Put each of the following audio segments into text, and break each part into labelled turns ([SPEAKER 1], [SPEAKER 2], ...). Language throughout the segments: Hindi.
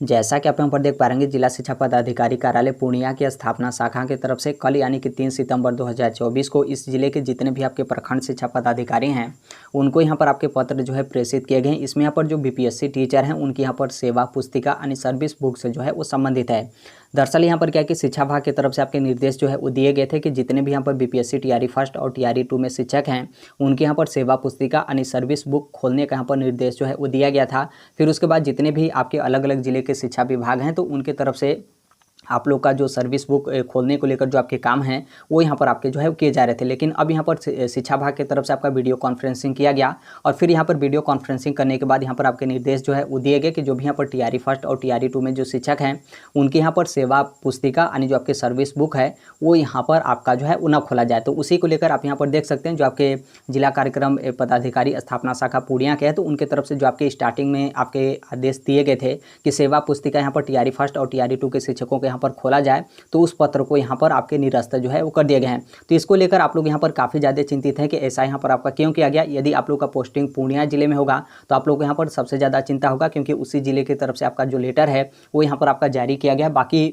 [SPEAKER 1] जैसा कि आप यहाँ पर देख पा रहे हैं, जिला शिक्षा पदाधिकारी कार्यालय पूर्णिया की स्थापना शाखा की तरफ से कल यानी कि 3 सितंबर 2024 को इस जिले के जितने भी आपके प्रखंड शिक्षा पदाधिकारी हैं उनको यहाँ पर आपके पत्र जो है प्रेषित किए गए हैं। इसमें यहाँ पर जो बीपीएससी टीचर हैं उनकी यहाँ पर सेवा पुस्तिका यानी सर्विस बुक से जो है वो संबंधित है। दरअसल यहाँ पर क्या है कि शिक्षा विभाग की तरफ से आपके निर्देश जो है वो दिए गए थे कि जितने भी यहाँ पर बीपीएससी टीआरई फर्स्ट और टीआरई 2 में शिक्षक हैं उनके यहाँ पर सेवा पुस्तिका यानी सर्विस बुक खोलने का यहाँ पर निर्देश जो है वो दिया गया था। फिर उसके बाद जितने भी आपके अलग अलग जिले के शिक्षा विभाग हैं तो उनके तरफ से आप लोग का जो सर्विस बुक खोलने को लेकर जो आपके काम हैं वो यहाँ पर आपके जो है किए जा रहे थे। लेकिन अब यहाँ पर शिक्षा विभाग की तरफ से आपका वीडियो कॉन्फ्रेंसिंग किया गया और फिर यहाँ पर वीडियो कॉन्फ्रेंसिंग करने के बाद यहाँ पर आपके निर्देश जो है वो दिए गए कि जो भी यहाँ पर टीआरई फर्स्ट और टीआरई 2 में जो शिक्षक हैं उनके यहाँ पर सेवा पुस्तिका यानी जो आपके सर्विस बुक है वो यहाँ पर आपका जो है वो न खोला जाए। तो उसी को लेकर आप यहाँ पर देख सकते हैं जो आपके जिला कार्यक्रम पदाधिकारी स्थापना शाखा पूर्णिया के हैं तो उनके तरफ से जो आपके स्टार्टिंग में आपके आदेश दिए गए थे कि सेवा पुस्तिका यहाँ पर टीआरई फर्स्ट और टीआरई 2 के शिक्षकों के यहाँ पर खोला जाए, तो उस पत्र को यहाँ पर आपके निरस्त जो है वो कर दिए गए हैं। तो इसको लेकर आप लोग यहाँ पर काफ़ी ज़्यादा चिंतित हैं कि ऐसा यहाँ पर आपका क्यों किया गया। यदि आप लोग का पोस्टिंग पूर्णिया जिले में होगा तो आप लोग को यहाँ पर सबसे ज़्यादा चिंता होगा, क्योंकि उसी जिले की तरफ से आपका जो लेटर है वो यहाँ पर आपका जारी किया गया है। बाकी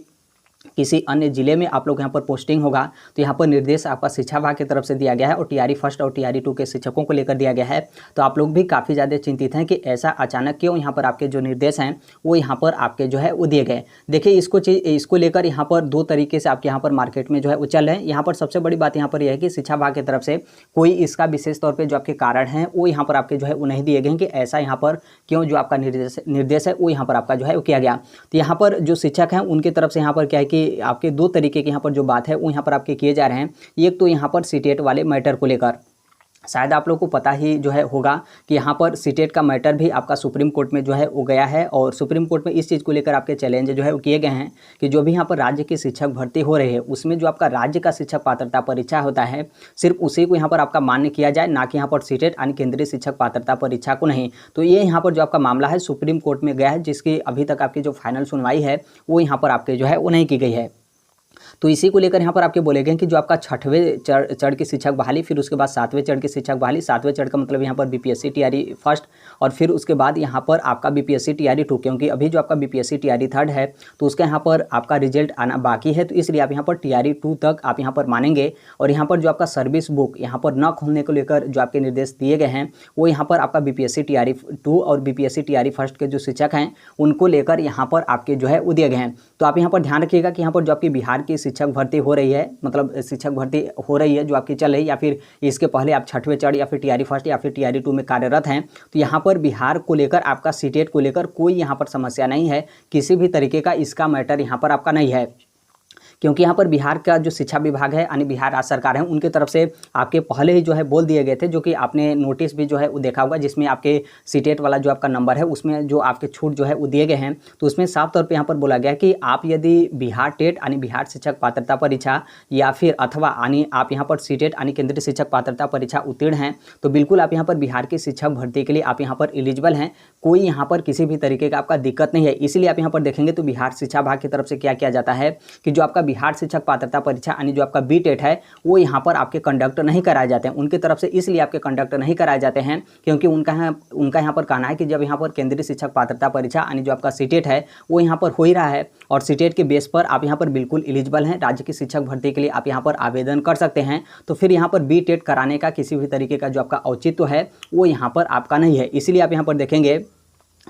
[SPEAKER 1] किसी अन्य जिले में आप लोग यहाँ पर पोस्टिंग होगा तो यहाँ पर निर्देश आपका शिक्षा विभाग की तरफ से दिया गया है और टीआरई फर्स्ट और टीआरई 2 के शिक्षकों को लेकर दिया गया है। तो आप लोग भी काफ़ी ज़्यादा चिंतित हैं कि ऐसा अचानक क्यों यहाँ पर आपके जो निर्देश हैं वो यहाँ पर आपके जो है वो दिए गए। देखिए इसको लेकर यहाँ पर दो तरीके से आपके यहाँ पर मार्केट में जो है वो चल रहे हैं। यहाँ पर सबसे बड़ी बात यहाँ पर यह है कि शिक्षा विभाग की तरफ से कोई इसका विशेष तौर पर जो आपके कारण हैं वो यहाँ पर आपके जो है वो नहीं दिए गए कि ऐसा यहाँ पर क्यों जो आपका निर्देश है वो यहाँ पर आपका जो है वो किया गया। तो यहाँ पर जो शिक्षक हैं उनकी तरफ से यहाँ पर क्या है कि आपके दो तरीके के यहाँ पर जो बात है वो यहाँ पर आपके किए जा रहे हैं। एक तो यहाँ पर सीटेट वाले मैटर को लेकर शायद आप लोग को पता ही जो है होगा कि यहाँ पर सीटेट का मैटर भी आपका सुप्रीम कोर्ट में जो है वो गया है और सुप्रीम कोर्ट में इस चीज़ को लेकर आपके चैलेंज जो है वो किए गए हैं कि जो भी यहाँ पर राज्य की शिक्षक भर्ती हो रही है उसमें जो आपका राज्य का शिक्षक पात्रता परीक्षा होता है सिर्फ उसी को यहाँ पर आपका मान्य किया जाए, ना कि यहाँ पर सीटेट यानी केंद्रीय शिक्षक पात्रता परीक्षा को नहीं। तो ये यहाँ पर जो आपका मामला है सुप्रीम कोर्ट में गया है, जिसकी अभी तक आपकी जो फाइनल सुनवाई है वो यहाँ पर आपके जो है वो नहीं की गई है। तो इसी को लेकर यहाँ पर आपके बोले गए कि जो आपका 6वें चढ़ की शिक्षक बहाली, फिर उसके बाद 7वें चढ़ की शिक्षक बहाली, 7वें चढ़ का मतलब यहाँ पर बीपीएससी टीआरई फर्स्ट और फिर उसके बाद यहाँ पर आपका बीपीएससी टीआरई 2, क्योंकि अभी जो आपका बीपीएससी टीआरई थर्ड है तो उसका यहाँ पर आपका रिजल्ट आना बाकी है। तो इसलिए आप यहाँ पर टीआरई 2 तक आप यहाँ पर मानेंगे और यहाँ पर जो आपका सर्विस बुक यहाँ पर न खोलने को लेकर जो आपके निर्देश दिए गए हैं वो यहाँ पर आपका बीपीएससी टीआरई 2 और बीपीएससी टीआरई फर्स्ट के जो शिक्षक हैं उनको लेकर यहाँ पर आपके जो है वो दिए गए हैं। तो आप यहाँ पर ध्यान रखिएगा कि यहाँ पर जो आपकी बिहार की शिक्षक भर्ती हो रही है, मतलब शिक्षक भर्ती हो रही है जो आपकी चल रही है, या फिर इसके पहले आप 6वें चढ़ या फिर टीआरई फर्स्ट या फिर टीआरई 2 में कार्यरत हैं, तो यहाँ पर बिहार को लेकर आपका सीटेट को लेकर कोई यहाँ पर समस्या नहीं है, किसी भी तरीके का इसका मैटर यहाँ पर आपका नहीं है। क्योंकि यहाँ पर बिहार का जो शिक्षा विभाग है यानी बिहार राज्य सरकार है उनकी तरफ से आपके पहले ही जो है बोल दिए गए थे, जो कि आपने नोटिस भी जो है वो देखा होगा, जिसमें आपके सीटेट वाला जो आपका नंबर है उसमें जो आपके छूट जो है वो दिए गए हैं। तो उसमें साफ तौर पे यहाँ पर बोला गया कि आप यदि बिहार टेट यानी बिहार शिक्षक पात्रता परीक्षा या फिर अथवा यानी आप यहाँ पर सीटेट यानी केंद्रीय शिक्षक पात्रता परीक्षा उत्तीर्ण हैं तो बिल्कुल आप यहाँ पर बिहार की शिक्षक भर्ती के लिए आप यहाँ पर एलिजिबल हैं, कोई यहाँ पर किसी भी तरीके का आपका दिक्कत नहीं है। इसीलिए आप यहाँ पर देखेंगे तो बिहार शिक्षा विभाग की तरफ से क्या किया जाता है कि जो आपका बिहार शिक्षक पात्रता परीक्षा यानी जो आपका बीटेट है वो यहाँ पर आपके कंडक्ट नहीं कराए जाते हैं उनकी तरफ से। इसलिए आपके कंडक्ट नहीं कराए जाते हैं क्योंकि उनका यहाँ पर कहना है कि जब यहाँ पर केंद्रीय शिक्षक पात्रता परीक्षा यानी जो आपका सीटेट है वो यहाँ पर हो ही रहा है और सीटेट के बेस पर आप यहाँ पर बिल्कुल एलिजिबल हैं, राज्य की शिक्षक भर्ती के लिए आप यहाँ पर आवेदन कर सकते हैं। तो फिर यहाँ पर बीटेट कराने का किसी भी तरीके का जो आपका औचित्य है वो यहाँ पर आपका नहीं है। इसीलिए आप यहाँ पर देखेंगे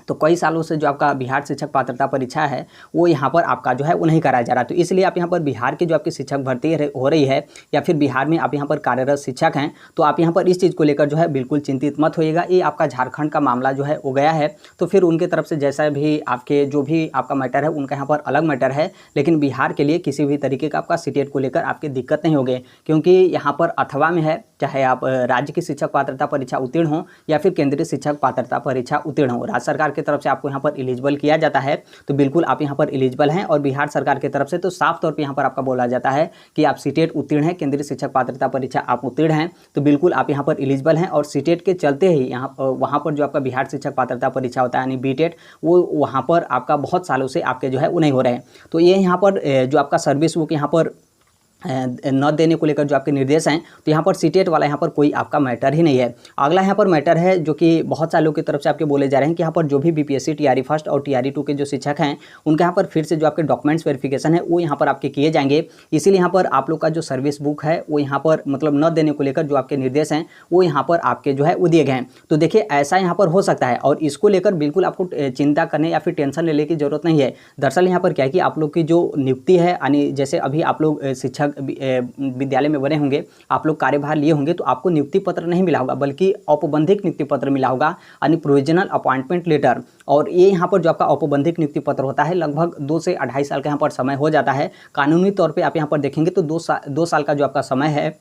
[SPEAKER 1] तो कई सालों से जो आपका बिहार शिक्षक पात्रता परीक्षा है वो यहाँ पर आपका जो है वो नहीं कराया जा रहा। तो इसलिए आप यहाँ पर बिहार की जो आपकी शिक्षक भर्ती हो रही है या फिर बिहार में आप यहाँ पर कार्यरत शिक्षक हैं तो आप यहाँ पर इस चीज़ को लेकर जो है बिल्कुल चिंतित मत होइएगा। ये आपका झारखंड का मामला जो है वो गया है तो फिर उनके तरफ से जैसा भी आपके जो भी आपका मैटर है उनका यहाँ पर अलग मैटर है, लेकिन बिहार के लिए किसी भी तरीके का आपका सीटेट को लेकर आपकी दिक्कत नहीं होगी, क्योंकि यहाँ पर अथवा में है चाहे आप राज्य की शिक्षक पात्रता परीक्षा उत्तीर्ण हो या फिर केंद्रीय शिक्षक पात्रता परीक्षा उत्तीर्ण हो, राज्य सरकार की तरफ से आपको यहाँ पर एलिजिबल किया जाता है तो बिल्कुल आप यहाँ पर एलिजिबल हैं। और बिहार सरकार की तरफ से तो साफ तौर पे यहाँ पर आपका बोला जाता है कि आप सीटेट उत्तीर्ण हैं, केंद्रीय शिक्षक पात्रता परीक्षा आप उत्तीर्ण हैं तो बिल्कुल आप यहाँ पर एलिजिबल हैं। और सीटेट के चलते ही यहाँ वहाँ पर जो आपका बिहार शिक्षक पात्रता परीक्षा होता है यानी बीटेट वो वहाँ पर आपका बहुत सालों से आपके जो है वो नहीं हो रहे हैं। तो ये यहाँ पर जो आपका सर्विस बुक यहाँ पर न देने को लेकर जो आपके निर्देश हैं, तो यहाँ पर सीटेट वाला यहाँ पर कोई आपका मैटर ही नहीं है। अगला यहाँ पर मैटर है जो कि बहुत सारे लोगों की तरफ से आपके बोले जा रहे हैं कि यहाँ पर जो भी बीपीएससी टीआरई फर्स्ट और टीआरई 2 के जो शिक्षक हैं उनके यहाँ पर फिर से जो आपके डॉक्यूमेंट्स वेरिफिकेशन है वो यहाँ पर आपके किए जाएंगे। इसीलिए यहाँ पर आप लोग का जो सर्विस बुक है वो यहाँ पर मतलब न देने को लेकर जो आपके निर्देश हैं वो यहाँ पर आपके जो है वो दिए गए हैं। तो देखिए ऐसा यहाँ पर हो सकता है और इसको लेकर बिल्कुल आपको चिंता करने या फिर टेंशन लेने की जरूरत नहीं है। दरअसल यहाँ पर क्या है कि आप लोग की जो नियुक्ति है यानी जैसे अभी आप लोग शिक्षक विद्यालय में बने होंगे, आप लोग कार्यभार लिए होंगे, तो आपको नियुक्ति पत्र नहीं मिला होगा बल्कि औपबंधिक नियुक्ति पत्र मिला होगा यानी प्रोविजनल अपॉइंटमेंट लेटर। और ये यहाँ पर जो आपका औपबंधिक नियुक्ति पत्र होता है लगभग 2 से 2.5 साल का यहाँ पर समय हो जाता है। कानूनी तौर पर आप यहाँ पर देखेंगे तो 2 साल का जो आपका समय है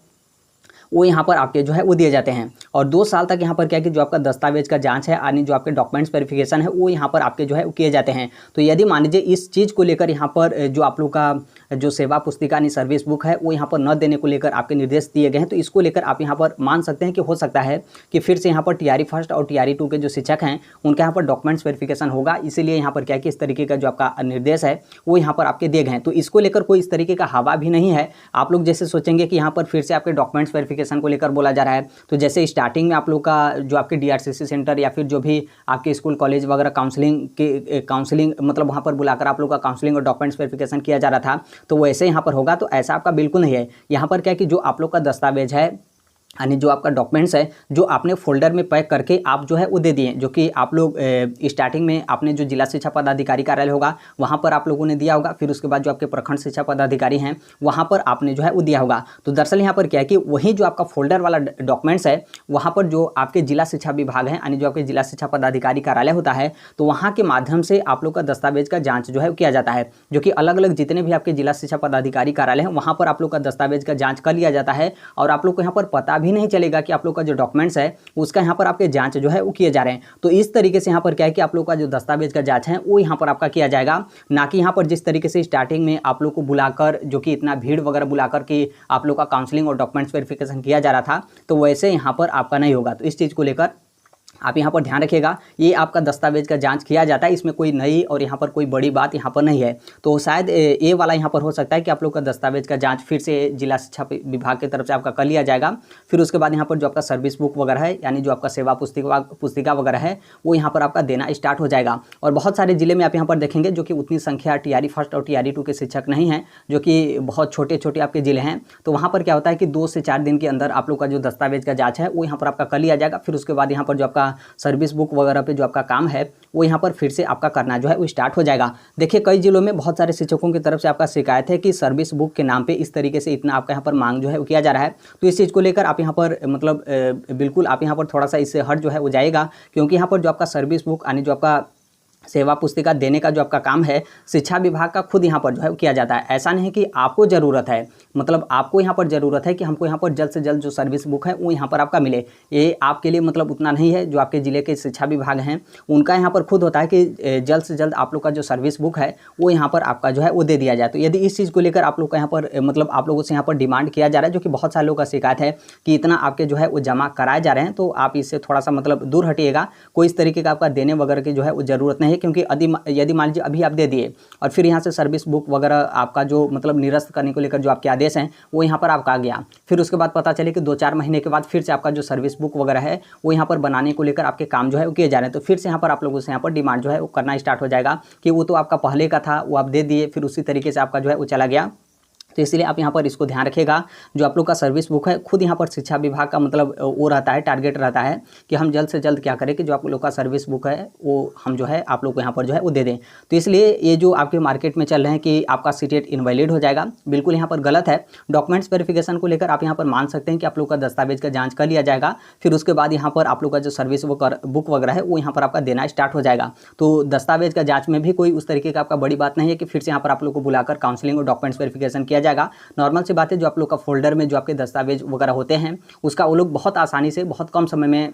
[SPEAKER 1] वो यहाँ पर आपके जो है वो दिए जाते हैं। और 2 साल तक यहाँ पर क्या है कि जो आपका दस्तावेज का जांच है यानी जो आपके डॉक्यूमेंट्स वेरिफिकेशन है वो यहाँ पर आपके जो है वो किए जाते हैं। तो यदि मान लीजिए इस चीज़ को लेकर यहाँ पर जो आप लोग का जो सेवा पुस्तिका यानी सर्विस बुक है वो यहाँ पर न देने को लेकर आपके निर्देश दिए गए हैं, तो इसको लेकर आप यहाँ पर मान सकते हैं कि हो सकता है कि फिर से यहाँ पर टीआरई फर्स्ट और टीआरई 2 के जो शिक्षक हैं उनके यहाँ पर डॉक्यूमेंट्स वेरिफिकेशन होगा। इसीलिए यहाँ पर क्या है कि इस तरीके का जो आपका निर्देश है वो यहाँ पर आपके दिए गए हैं। तो इसको लेकर कोई इस तरीके का हवा भी नहीं है। आप लोग जैसे सोचेंगे कि यहाँ पर फिर से आपके डॉक्यूमेंट्स वेरिफिकेशन को लेकर बोला जा रहा है, तो जैसे स्टार्टिंग में आप लोग का जो आपके डीआरसीसी सेंटर या फिर जो भी आपके स्कूल कॉलेज वगैरह काउंसलिंग मतलब वहाँ पर बुलाकर आप लोग का काउंसलिंग और डॉक्यूमेंट्स वेरिफिकेशन किया जा रहा था, तो वैसे यहाँ पर होगा। तो ऐसा आपका बिल्कुल नहीं है। यहाँ पर क्या है कि जो आप लोग का दस्तावेज है यानी जो आपका डॉक्यूमेंट्स है जो आपने फोल्डर में पैक करके आप जो है वो दे दिए, जो कि आप लोग स्टार्टिंग में आपने जो जिला शिक्षा पदाधिकारी कार्यालय होगा वहाँ पर आप लोगों ने दिया होगा, फिर उसके बाद जो आपके प्रखंड शिक्षा पदाधिकारी हैं वहाँ पर आपने जो है वो दिया होगा। तो दरअसल यहाँ पर क्या है कि वही जो आपका फोल्डर वाला डॉक्यूमेंट्स है वहाँ पर जो आपके जिला शिक्षा विभाग है यानी जो आपके जिला शिक्षा पदाधिकारी कार्यालय होता है, तो वहाँ के माध्यम से आप लोग का दस्तावेज का जाँच जो है किया जाता है, जो कि अलग अलग जितने भी आपके जिला शिक्षा पदाधिकारी कार्यालय हैं वहाँ पर आप लोग का दस्तावेज का जाँच कर लिया जाता है। और आप लोग को यहाँ पर पता भी नहीं चलेगा कि आप लोग का जो डॉक्यूमेंट्स है उसका यहाँ पर आपके जांच जो है वो किए जा रहे हैं। तो इस तरीके से यहाँ पर क्या है कि आप लोग का जो दस्तावेज का जांच है वो यहाँ पर आपका किया जाएगा, ना कि यहाँ पर जिस तरीके से स्टार्टिंग में आप लोग को बुलाकर जो कि इतना भीड़ वगैरह बुलाकर कि आप लोग का काउंसलिंग और डॉक्यूमेंट्स वेरिफिकेशन किया जा रहा था, तो वैसे यहाँ पर आपका नहीं होगा। तो इस चीज़ को लेकर आप यहाँ पर ध्यान रखिएगा, ये आपका दस्तावेज का जांच किया जाता है, इसमें कोई नई और यहाँ पर कोई बड़ी बात यहाँ पर नहीं है। तो शायद ये वाला यहाँ पर हो सकता है कि आप लोग का दस्तावेज का जांच फिर से जिला शिक्षा विभाग की तरफ से आपका कर लिया जाएगा। फिर उसके बाद यहाँ पर जो आपका सर्विस बुक वगैरह है यानी जो आपका सेवा पुस्तिका वगैरह है वो यहाँ पर आपका देना स्टार्ट हो जाएगा। और बहुत सारे जिले में आप यहाँ पर देखेंगे जो कि उतनी संख्या टीआरई फर्स्ट और टीआरई 2 के शिक्षक नहीं हैं, जो कि बहुत छोटे छोटे आपके जिले हैं। तो वहाँ पर क्या होता है कि 2 से 4 दिन के अंदर आप लोग का जो दस्तावेज का जाँच है वो यहाँ पर आपका कर लिया जाएगा। फिर उसके बाद यहाँ पर जो आपका सर्विस बुक वगैरह पे जो आपका काम है वो यहाँ पर फिर से आपका करना जो है वो स्टार्ट हो जाएगा। देखिए कई जिलों में बहुत सारे शिक्षकों की तरफ से आपका शिकायत है कि सर्विस बुक के नाम पे इस तरीके से इतना आपका यहाँ पर मांग जो है वो किया जा रहा है। तो इस चीज़ को लेकर आप यहाँ पर मतलब बिल्कुल आप यहाँ पर थोड़ा सा इससे हट जो है वो जाएगा, क्योंकि यहाँ पर जो आपका सर्विस बुक यानी जो आपका सेवा पुस्तिका देने का जो आपका काम है शिक्षा विभाग का खुद यहाँ पर जो है किया जाता है। ऐसा नहीं कि आपको ज़रूरत है, मतलब आपको यहाँ पर ज़रूरत है कि हमको यहाँ पर जल्द से जल्द जो सर्विस बुक है वो यहाँ पर आपका मिले, ये आपके लिए मतलब उतना नहीं है। जो आपके ज़िले के शिक्षा विभाग हैं उनका यहाँ पर खुद होता है कि जल्द से जल्द आप लोग का जो सर्विस बुक है वो यहाँ पर आपका जो है वो दे दिया जाए। तो यदि इस चीज़ को लेकर आप लोग का यहाँ पर मतलब आप लोगों से यहाँ पर डिमांड किया जा रहा है, जो कि बहुत सारे लोगों का शिकायत है कि इतना आपके जो है वो जमा कराए जा रहे हैं, तो आप इससे थोड़ा सा मतलब दूर हटिएगा। कोई इस तरीके का आपका देने वगैरह की जो है वो ज़रूरत नहीं है, क्योंकि यदि मान लीजिए अभी आप दे दिए और फिर यहाँ से सर्विस बुक वगैरह आपका जो मतलब निरस्त करने को लेकर जो आपके आदेश हैं वो यहाँ पर आपका आ गया, फिर उसके बाद पता चले कि 2-4 महीने के बाद फिर से आपका जो सर्विस बुक वगैरह है वो यहाँ पर बनाने को लेकर आपके काम जो है वो किए जा रहे हैं, तो फिर से यहाँ पर आप लोगों से यहाँ पर डिमांड जो है वो करना स्टार्ट हो जाएगा कि वो तो आपका पहले का था, वो आप दे दिए, फिर उसी तरीके से आपका जो है वो चला गया। तो इसलिए आप यहाँ पर इसको ध्यान रखिएगा। जो आप लोग का सर्विस बुक है खुद यहाँ पर शिक्षा विभाग का मतलब वो रहता है, टारगेट रहता है कि हम जल्द से जल्द क्या करें कि जो आप लोग का सर्विस बुक है वो हम जो है आप लोग को यहाँ पर जो है वो दे दें। तो इसलिए ये जो आपके मार्केट में चल रहे हैं कि आपका सीटेट इनवैलिड हो जाएगा, बिल्कुल यहाँ पर गलत है। डॉक्यूमेंट्स वेरिफिकेशन को लेकर आप यहाँ पर मान सकते हैं कि आप लोग का दस्तावेज का जाँच कर लिया जाएगा, फिर उसके बाद यहाँ पर आप लोग का जो सर्विस बुक वगैरह है वो यहाँ पर आपका देना स्टार्ट हो जाएगा। तो दस्तावेज का जाँच में भी कोई उस तरीके का आपका बड़ी बात नहीं है कि फिर से यहाँ पर आप लोग को बुलाकर काउंसलिंग और डॉक्यूमेंट्स वेरिफिकेशन किया जाएगा। नॉर्मल सी बात है, जो आप लोग का फोल्डर में जो आपके दस्तावेज वगैरह होते हैं उसका वो लोग बहुत आसानी से बहुत कम समय में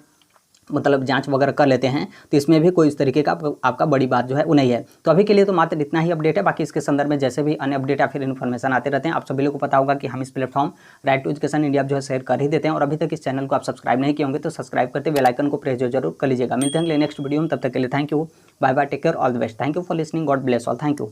[SPEAKER 1] मतलब जांच वगैरह कर लेते हैं। तो इसमें भी कोई इस तरीके का आपका बड़ी बात जो है वो नहीं है। तो अभी के लिए तो मात्र इतना ही अपडेट है, बाकी इसके संदर्भ में जैसे भी अन्य अपडेट या फिर इन्फॉर्मेशन आते रहते हैं आप सभी लोगों को पता होगा कि हम इस platform right to education India जो है शेयर कर ही देते हैं। और अभी तक इस चैनल को आप सब्सक्राइब नहीं किए होंगे तो सब्सक्राइब करते बेल आइकन को प्रेस जरूर कर लीजिएगा। मिलते हैं अगले नेक्स्ट वीडियो में, तब तक के लिए thank you, bye bye, take care, all the best, thank you for listening, God bless all, thank you.